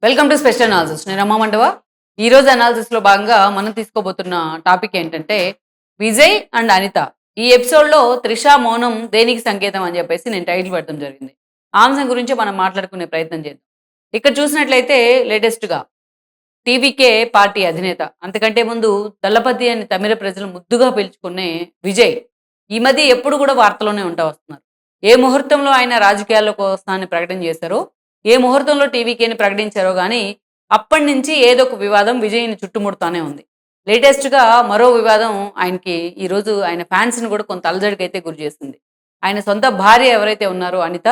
Welcome to special analysis. నేను రమ్మా మండవా. ఈరోజు అనాలిసిస్లో భాగంగా మనం తీసుకోబోతున్న టాపిక్ ఏంటంటే విజయ్ అండ్ అనిత. ఈ ఎపిసోడ్లో త్రిష మౌనం దేనికి సంకేతం అని చెప్పేసి నేను టైటిల్ పెట్టడం జరిగింది. ఆ అంశం గురించి మనం మాట్లాడుకునే ప్రయత్నం చేద్దాం. ఇక్కడ చూసినట్లయితే లేటెస్ట్గా టీవీకే పార్టీ అధినేత, అంతకంటే ముందు దళపతి అని తమిళ ప్రజలు ముద్దుగా పిలుచుకునే విజయ్ ఈ మధ్య ఎప్పుడు కూడా వార్తలోనే ఉంటా వస్తున్నారు. ఏ ముహూర్తంలో ఆయన రాజకీయాల్లోకి వస్తానని ప్రకటన చేశారో, ఏ ముహూర్తంలో టీవీకేని ప్రకటించారో కానీ అప్పటి నుంచి ఏదో ఒక వివాదం విజయ్ని చుట్టుముడుతానే ఉంది. లేటెస్ట్గా మరో వివాదం ఆయనకి ఈరోజు ఆయన ఫ్యాన్స్ని కూడా కొంత అలజడికైతే గురి చేసింది. ఆయన సొంత భార్య ఎవరైతే ఉన్నారో అనిత,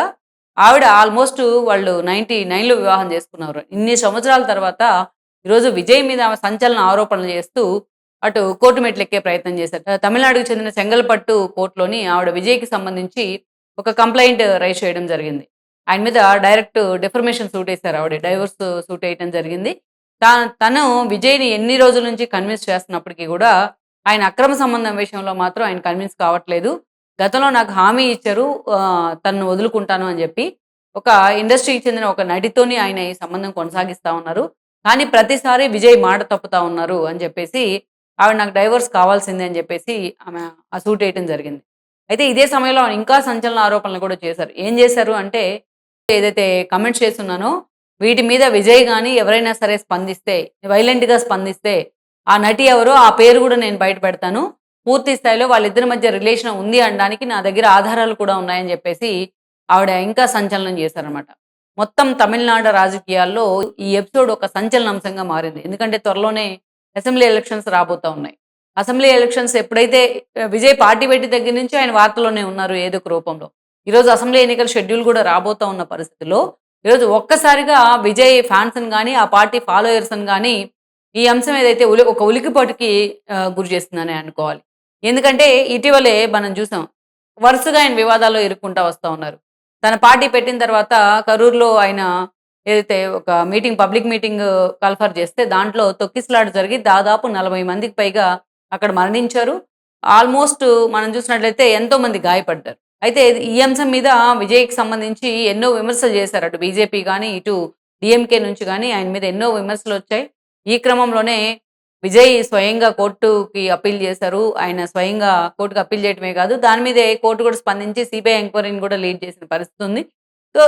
ఆవిడ ఆల్మోస్ట్ వాళ్ళు 99లో వివాహం చేసుకున్నారు. ఇన్ని సంవత్సరాల తర్వాత ఈరోజు విజయ్ మీద ఆమె సంచలన ఆరోపణలు చేస్తూ అటు కోర్టు మెట్లెక్కే ప్రయత్నం చేశారు. తమిళనాడుకు చెందిన చెంగల్పట్టు కోర్టులోని ఆవిడ విజయ్‌కి సంబంధించి ఒక కంప్లెయింట్ రైజ్ చేయడం జరిగింది. ఆయన మీద డైరెక్ట్ డిఫర్మేషన్ సూట్ ఏసారు ఆవిడ. డైవోర్స్ సూట్ ఏయటం జరిగింది. తను విజయ్‌ని ఎన్ని రోజుల నుంచి కన్విన్స్ చేస్తున్నప్పటికి గూడా, ఆయన అక్రమ సంబంధం విషయంలో మాత్రం ఆయన కన్విన్స్ కావట్లేదు. గతంలో నాకు హామీ ఇచ్చారు తనను వదులుకుంటాను అని జెప్పి. ఒక ఇండస్ట్రీకి చెందిన ఒక నటితోని ఆయన ఈ సంబంధం కొనసాగిస్తా ఉన్నారు. కానీ ప్రతిసారి విజయ్ మాట తప్పుతా ఉన్నారు అని చెప్పేసి, ఆవిడ నాకు డైవోర్స్ కావాల్సిందే అని చెప్పేసి ఆమె ఆ సూట్ ఏయటం జరిగింది. అయితే ఇదే సమయంలో ఆమె ఇంకా సంచలన ఆరోపణలు కూడా చేశారు. ఏం చేశారు అంటే, ఏదైతే కమెంట్స్ చేసున్నానో వీటి మీద విజయ్ గాని ఎవరైనా సరే స్పందిస్తే, వైలెంట్‌గా స్పందిస్తే, ఆ నటి ఎవరో ఆ పేరు కూడా నేను బయట పెడతాను. పూర్తి స్థాయిలో వాళ్ళిద్దరి మధ్య రిలేషన్ ఉంది అనడానికి నా దగ్గర ఆధారాలు కూడా ఉన్నాయని చెప్పేసి ఆవిడ ఇంకా సంచలనం చేశారనమాట. మొత్తం తమిళనాడు రాజకీయాల్లో ఈ ఎపిసోడ్ ఒక సంచలనాంశంగా మారింది. ఎందుకంటే త్వరలోనే అసెంబ్లీ ఎలక్షన్స్ రాబోతా ఉన్నాయి. అసెంబ్లీ ఎలక్షన్స్ ఎప్పుడైతే విజయ్ పార్టీ పెట్టిన దగ్గర నుంచి ఆయన వార్తల్లోనే ఉన్నారు ఏదో ఒక రూపంలో. ఈరోజు అసెంబ్లీ ఎన్నికల షెడ్యూల్ కూడా రాబోతా ఉన్న పరిస్థితిలో, ఈరోజు ఒక్కసారిగా విజయ్ ఫ్యాన్స్‌ని గాని, ఆ పార్టీ ఫాలోయర్స్‌ని గాని ఈ అంశం ఏదైతే ఒక ఉలికిపట్టుకి గురి చేస్తుందనే అనుకోవాలి. ఎందుకంటే ఇటీవలే మనం చూసాం. వరుసగా ఆయన వివాదాల్లో ఇరుక్కుంటా వస్తా ఉన్నారు. తన పార్టీ పెట్టిన తర్వాత కరూర్‌లో ఆయన ఏదైతే ఒక పబ్లిక్ మీటింగ్ కాల్ఫర్ చేస్తే దాంట్లో తొక్కిసలాట జరిగి దాదాపు 40 మందికి పైగా అక్కడ మరణించారు. ఆల్మోస్ట్ మనం చూసినట్లయితే ఎంతోమంది గాయపడ్డారు. అయితే ఈ అంశం మీద విజయ్‌కి సంబంధించి ఎన్నో విమర్శలు చేశారు. అటు బీజేపీ గాని, ఇటు డీఎంకే నుంచి గాని ఆయన మీద ఎన్నో విమర్శలొచ్చాయి. ఈ క్రమంలోనే విజయ్ స్వయంగా కోర్టుకి అప్పీల్ చేశారు. ఆయన స్వయంగా కోర్టుకి అప్పీల్ చేయటమే కాదు, దాని మీదే కోర్టు కూడా స్పందించి సీబీఐ ఎంక్వైరీని కూడా లీడ్ చేసిన పరిస్థితి ఉంది. సో,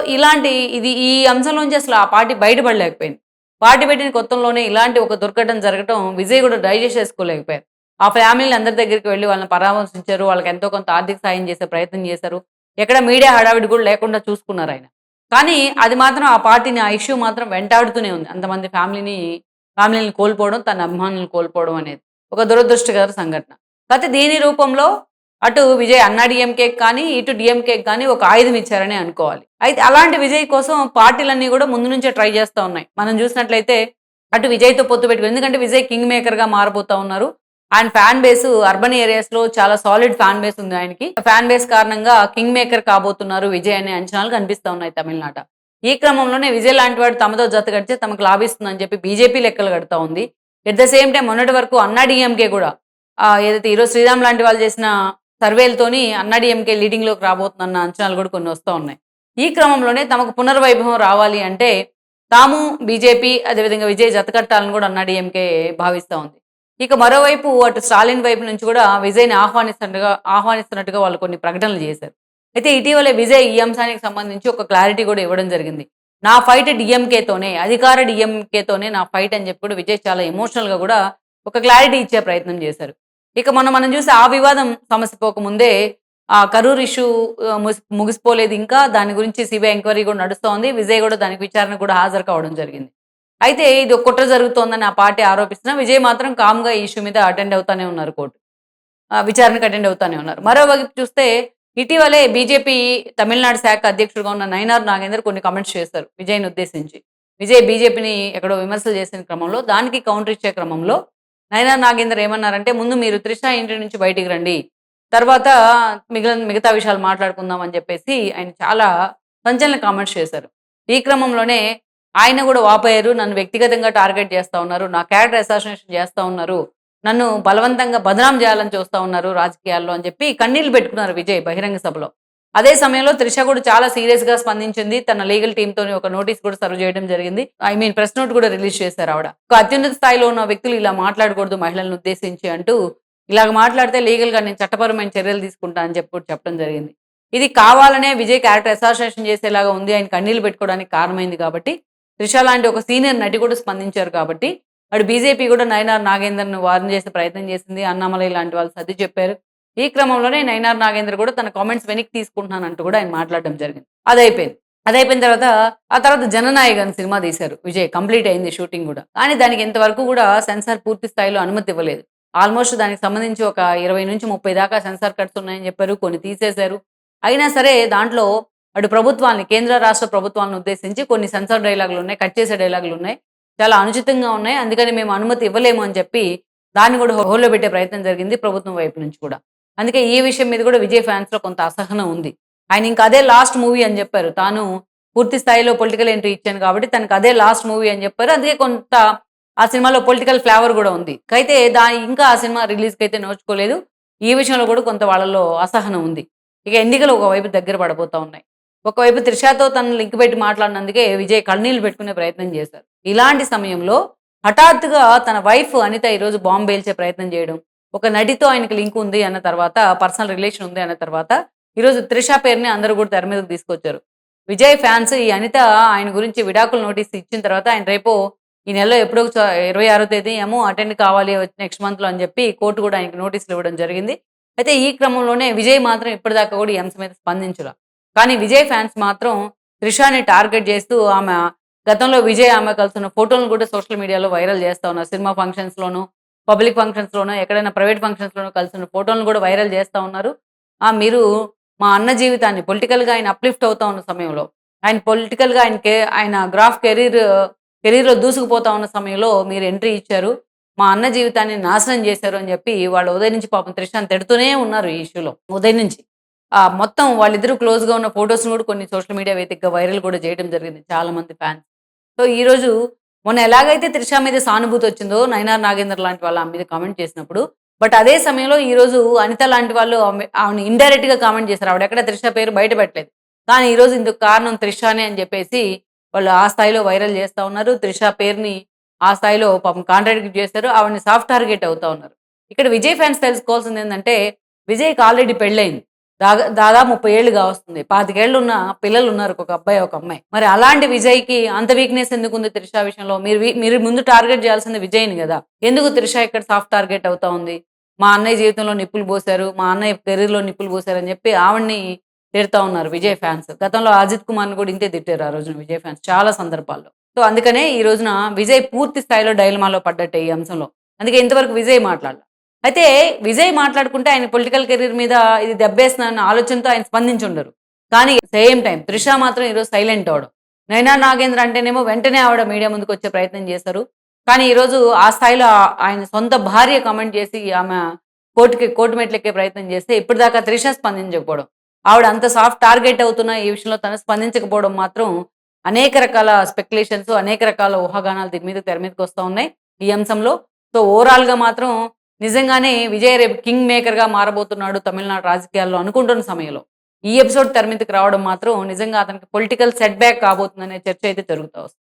ఈ అంశంలోంచి అసలు ఆ పార్టీ బయటపడలేకపోయింది. పార్టీ పెట్టిన కొత్తలోనే ఇలాంటి ఒక దుర్ఘటన జరగటం విజయ్ కూడా డైజెస్ట్ చేసుకోలేకపోయారు. ఆ ఫ్యామిలీ‌ని అందరి దగ్గరికి వెళ్లి వాళ్ళని పరామర్శించారు. వాళ్ళకి ఎంతో కొంత ఆర్థిక సాయం చేసే ప్రయత్నం చేశారు. ఎక్కడ మీడియా హడావిడి కూడా లేకుండా చూసుకున్నారాయన. కానీ అది మాత్రం ఆ పార్టీని, ఆ ఇష్యూ మాత్రం వెంటాడుతూనే ఉంది. అంతమంది ఫ్యామిలీని కోల్పోవడం, తన అభిమానులను కోల్పోవడం అనేది ఒక దురదృష్టకర సంఘటన. కాతే దీని రూపంలో అటు విజయ్ అన్నా డీఎంకేకి కానీ, ఇటు డీఎంకేకి కానీ ఒక ఆయుధం ఇచ్చారనే అనుకోవాలి. అయితే అలాంటి విజయ్ కోసం పార్టీలన్నీ కూడా ముందు నుంచే ట్రై చేస్తా ఉన్నాయి. మనం చూసినట్లయితే అటు విజయ్‌తో పొత్తు పెట్టుకొని, ఎందుకంటే విజయ్ కింగ్ మేకర్‌గా మారబోతా ఉన్నారు. ఆయన ఫ్యాన్ బేస్ అర్బన్ ఏరియాస్‌లో చాలా సాలిడ్ ఫ్యాన్ బేస్ ఉంది ఆయనకి. ఫ్యాన్ బేస్ కారణంగా కింగ్ మేకర్ కాబోతున్నారు విజయ్ అనే అంచనాలు కనిపిస్తా ఉన్నాయి తమిళనాట. ఈ క్రమంలోనే విజయ్ లాంటి వాడు తమతో జత కడితే తమకు లాభిస్తుందని చెప్పి బీజేపీ లెక్కలు కడతా ఉంది. ఎట్ ద సేమ్ టైమ్ మొన్నటి వరకు అన్నా డీఎంకే కూడా ఏదైతే ఈరోజు శ్రీరామ్ లాంటి వాళ్ళు చేసిన సర్వేలతోని అన్నా డీఎంకే లీడింగ్‌లోకి రాబోతుందన్న అంచనాలు కూడా కొన్ని వస్తా ఉన్నాయి. ఈ క్రమంలోనే తమకు పునర్వైభవం రావాలి అంటే తాము బీజేపీ అదేవిధంగా విజయ్ జత కట్టాలని కూడా అన్నా డీఎంకే భావిస్తా ఉంది. ఇక మరోవైపు అటు స్టాలిన్ వైపు నుంచి కూడా విజయ్‌ని ఆహ్వానిస్తున్నట్టుగా వాళ్ళు కొన్ని ప్రకటనలు చేశారు. అయితే ఇటీవలే విజయ్ ఈ అంశానికి సంబంధించి ఒక క్లారిటీ కూడా ఇవ్వడం జరిగింది. నా ఫైట్ డీఎంకేతోనే, అధికార డీఎంకేతోనే నా ఫైట్ అని చెప్పి కూడా విజయ్ చాలా ఎమోషనల్‌గా కూడా ఒక క్లారిటీ ఇచ్చే ప్రయత్నం చేశారు. ఇక మనం చూస్తే ఆ వివాదం సమస్య పోకముందే కరూర్ ఇష్యూ ముగిసిపోలేదు ఇంకా. దాని గురించి సీబీఐ ఎంక్వైరీ కూడా నడుస్తోంది. విజయ్ కూడా దానికి విచారణకు కూడా హాజరు కావడం జరిగింది. అయితే ఇది ఒక కుట్ర జరుగుతోందని ఆ పార్టీ ఆరోపిస్తున్నా విజయ్ మాత్రం కామ్‌గా ఈ ఇష్యూ మీద అటెండ్ అవుతానే ఉన్నారు విచారణకు అటెండ్ అవుతానే ఉన్నారు. మరోవైపు చూస్తే ఇటీవలే బీజేపీ తమిళనాడు శాఖ అధ్యక్షుడిగా ఉన్న నయినార్ నాగేందర్ కొన్ని కామెంట్స్ చేశారు విజయ్‌ని ఉద్దేశించి. విజయ్ బీజేపీని ఎక్కడో విమర్శలు చేసిన క్రమంలో, దానికి కౌంటర్ ఇచ్చే క్రమంలో నయినార్ నాగేందర్ ఏమన్నారంటే, "ముందు మీరు త్రిష ఇంటి నుంచి బయటికి రండి. తర్వాత మిగతా విషయాలు మాట్లాడుకుందాం" అని చెప్పేసి ఆయన చాలా సంచలన కామెంట్స్ చేశారు. ఈ క్రమంలోనే ఆయన కూడా వాపోయారు. "నన్ను వ్యక్తిగతంగా టార్గెట్ చేస్తా ఉన్నారు. నా క్యారెక్టర్ అసాసినేషన్ చేస్తా ఉన్నారు. నన్ను బలవంతంగా బదనాం చేయాలని చూస్తా ఉన్నారు రాజకీయాల్లో" అని చెప్పి కన్నీళ్లు పెట్టుకున్నారు విజయ్ బహిరంగ సభలో. అదే సమయంలో త్రిష కూడా చాలా సీరియస్‌గా స్పందించింది. తన లీగల్ టీమ్‌తోని ఒక నోటీస్ కూడా సర్వ్ చేయడం జరిగింది. ప్రెస్ నోట్ కూడా రిలీజ్ చేశారు ఆవిడ. ఒక అత్యున్నత స్థాయిలో ఉన్న వ్యక్తులు ఇలా మాట్లాడకూడదు మహిళలను ఉద్దేశించి అంటూ, ఇలాగ మాట్లాడితే లీగల్‌గా నేను చట్టపరమైన చర్యలు తీసుకుంటా అని చెప్పి కూడా చెప్పడం జరిగింది. ఇది కావాలనే విజయ్ క్యారెక్టర్ అసాసినేషన్ చేసేలాగా ఉంది. ఆయన కన్నీళ్లు పెట్టుకోవడానికి కారణమైంది కాబట్టి, త్రిష లాంటి ఒక సీనియర్ నటి కూడా స్పందించారు కాబట్టి, అటు బీజేపీ కూడా నయనార్ నాగేందర్‌ని వార్న్ చేసే ప్రయత్నం చేసింది. అన్నామలై లాంటి వాళ్ళు సర్ది చెప్పారు. ఈ క్రమంలోనే నయనార్ నాగేంద్ర కూడా తన కామెంట్స్ వెనక్కి తీసుకుంటున్నానంటూ కూడా ఆయన మాట్లాడడం జరిగింది. అదయిపోయింది. అదయిపోయిన తర్వాత, ఆ తర్వాత 'జననాయక్' అని సినిమా తీశారు విజయ్. కంప్లీట్ అయింది షూటింగ్ గూడా. కానీ దానికి ఇంతవరకు గూడా సెన్సార్ పూర్తి స్థాయిలో అనుమతి ఇవ్వలేదు. ఆల్మోస్ట్ దానికి సంబంధించి ఒక 20-30 దాకా సెన్సార్ కట్స్ ఉన్నాయని చెప్పారు. కొన్ని తీసేశారు. అయినా సరే దాంట్లో అటు ప్రభుత్వాల్ని, కేంద్ర, రాష్ట్ర ప్రభుత్వాలను ఉద్దేశించి కొన్ని సెన్సార్ డైలాగులున్నాయి. కట్ చేసే డైలాగులున్నాయి. చాలా అనుచితంగా ఉన్నాయి. అందుకని మేము అనుమతి ఇవ్వలేము అని చెప్పి దాన్ని గూడా హోల్డ్‌లో పెట్టే ప్రయత్నం జరిగింది ప్రభుత్వం వైపు నుంచి కూడా. అందుకే ఈ విషయం మీద కూడా విజయ్ ఫ్యాన్స్‌లో కొంత అసహనం ఉంది. ఆయన ఇంకా అదే లాస్ట్ మూవీ అని చెప్పారు. తాను పూర్తి స్థాయిలో పొలిటికల్ ఎంట్రీ ఇచ్చాను కాబట్టి తనకు అదే లాస్ట్ మూవీ అని చెప్పారు. అందుకే కొంత ఆ సినిమాలో పొలిటికల్ ఫ్లేవర్ కూడా ఉంది. అయితే ఇంకా ఆ సినిమా రిలీజ్‌కైతే నోచుకోలేదు. ఈ విషయంలో కూడా కొంత వాళ్ళలో అసహనం ఉంది. ఇక ఎన్నికలు ఒకవైపు దగ్గర పడబోతా ఉన్నాయి. ఒకవైపు త్రిషతో తనను లింక్ పెట్టి మాట్లాడినందుకే విజయ్ కన్నీళ్లు పెట్టుకునే ప్రయత్నం చేశారు. ఇలాంటి సమయంలో హఠాత్తుగా తన వైఫ్ అనిత ఈరోజు బాంబ్ పేల్చే ప్రయత్నం చేయడం, ఒక నటితో ఆయనకి లింక్ ఉంది అన్న తర్వాత, పర్సనల్ రిలేషన్ ఉంది అన్న తర్వాత, ఈరోజు త్రిష పేరుని అందరూ కూడా తెర మీదకి తీసుకొచ్చారు. విజయ్ ఫ్యాన్స్ ఈ అనిత ఆయన గురించి విడాకుల నోటీస్ ఇచ్చిన తర్వాత ఆయన రేపు ఈ నెలలో ఎప్పుడో 26వ తేదీ ఏమో అటెండ్ కావాలి నెక్స్ట్ మంత్‌లో అని చెప్పి కోర్ట్ కూడా ఆయనకి నోటీసులు ఇవ్వడం జరిగింది. అయితే ఈ క్రమంలోనే విజయ్ మాత్రం ఇప్పటిదాకా కూడా ఈ అంశం మీద స్పందించలా. కానీ విజయ్ ఫ్యాన్స్ మాత్రం త్రిషని టార్గెట్ చేస్తూ ఆమె గతంలో విజయ్ ఆమె కలిసిన ఫోటోలను కూడా సోషల్ మీడియాలో వైరల్ చేస్తా ఉన్నారు. సినిమా ఫంక్షన్స్‌లోనూ, పబ్లిక్ ఫంక్షన్స్‌లోనో, ఎక్కడైనా ప్రైవేట్ ఫంక్షన్స్‌లోనో కలిసిన ఫోటోలను కూడా వైరల్ చేస్తా ఉన్నారు. మీరు మా అన్న జీవితాన్ని పొలిటికల్‌గా ఆయన అప్‌లిఫ్ట్ అవుతా ఉన్న సమయంలో, ఆయన పొలిటికల్‌గా ఆయన గ్రాఫ్ కెరీర్‌లో దూసుకుపోతా ఉన్న సమయంలో మీరు ఎంట్రీ ఇచ్చారు. మా అన్న జీవితాన్ని నాశనం చేశారు అని చెప్పి వాళ్ళు ఉదయం నుంచి పాపం త్రిషని తిడుతూనే ఉన్నారు ఈ ఇష్యూలో. ఉదయం నుంచి. మొత్తం వాళ్ళిద్దరూ క్లోజ్‌గా ఉన్న ఫోటోస్‌ని కూడా కొన్ని సోషల్ మీడియా వేదికగా వైరల్ కూడా చేయడం జరిగింది చాలా మంది ఫ్యాన్స్. సో, ఈరోజు మొన్న ఎలాగైతే త్రిష మీద సానుభూతి వచ్చిందో, నయనార్ నాగేంద్ర లాంటి వాళ్ళు ఆమె మీద కామెంట్ చేసినప్పుడు, బట్ అదే సమయంలో ఈరోజు అనిత లాంటి వాళ్ళు ఆమెని ఇండైరెక్ట్‌గా కామెంట్ చేశారు. ఆవిడెక్కడ త్రిష పేరు బయట పెట్టలేదు. కానీ ఈరోజు ఇందుకు కారణం త్రిషనే అని చెప్పేసి వాళ్ళు ఆ స్థాయిలో వైరల్ చేస్తా ఉన్నారు. త్రిష పేరుని ఆ స్థాయిలో పాపం కాంట్రాడిక్ట్ చేశారు. ఆవిడని సాఫ్ట్ టార్గెట్ అవుతా ఉన్నారు. ఇక్కడ విజయ్ ఫ్యాన్స్ తెలుసుకోవాల్సిందేందంటే, విజయ్‌కి ఆల్రెడీ పెళ్లయింది. దాదాపు 30 ఏళ్ళు కావస్తుంది. 25 ఏళ్లున్న పిల్లలున్నారు. ఒక అబ్బాయి, ఒక అమ్మాయి. మరి అలాంటి విజయ్‌కి అంత వీక్‌నెస్ ఎందుకుంది త్రిష విషయంలో? మీరు ముందు టార్గెట్ చేయాల్సింది విజయ్‌ని గదా! ఎందుకు త్రిష ఇక్కడ సాఫ్ట్ టార్గెట్ అవుతా ఉంది? మా అన్నయ్య జీవితంలో నిప్పులు పోశారు. మా అన్నయ్య కెరీర్‌లో నిప్పులు పోశారని చెప్పి ఆవిడని తిడతా ఉన్నారు విజయ్ ఫ్యాన్స్. గతంలో అజిత్ కుమార్‌ని కూడా ఇంతే తిట్టారు ఆ రోజున విజయ్ ఫ్యాన్స్ చాలా సందర్భాల్లో. సో, అందుకనే ఈ రోజున విజయ్ పూర్తి స్థాయిలో డైలమాలో పడ్డట్టే ఈ అంశంలో. అందుకే ఇంతవరకు విజయ్ మాట్లాడల. అయితే విజయ్ మాట్లాడుకుంటే ఆయన పొలిటికల్ కెరీర్ మీద ఇది దెబ్బేస్తుందన్న ఆలోచనతో ఆయన స్పందించుండరు. కానీ సేమ్ టైమ్ త్రిష మాత్రం ఈరోజు సైలెంట్ అవ్వడం. నయనా నాగేంద్ర అంటేనేమో వెంటనే ఆవిడ మీడియా ముందుకొచ్చే ప్రయత్నం చేశారు. కానీ ఈరోజు ఆ స్థాయిలో ఆయన సొంత భార్య కామెంట్ చేసి ఆమె కోర్టు మెట్లెక్కే ప్రయత్నం చేస్తే ఇప్పటిదాకా త్రిష స్పందించకపోవడం. ఆవిడ అంత సాఫ్ట్ టార్గెట్ అవుతున్న ఈ విషయంలో తను స్పందించకపోవడం మాత్రం అనేక రకాల స్పెక్యులేషన్స్, అనేక రకాల ఊహాగానాలు దీని మీద తెర మీదకొస్తా ఉన్నాయి ఈ అంశంలో. సో, ఓవరాల్‌గా మాత్రం నిజంగానే విజయ్ రేపు కింగ్ మేకర్‌గా మారబోతున్నాడు తమిళనాడు రాజకీయాల్లో అనుకుంటున్న సమయంలో, ఈ ఎపిసోడ్ తెర మీదకి రావడం మాత్రం నిజంగా అతనికి పొలిటికల్ సెట్ బ్యాక్ కాబోతుందనే చర్చ అయితే జరుగుతా వస్తుంది.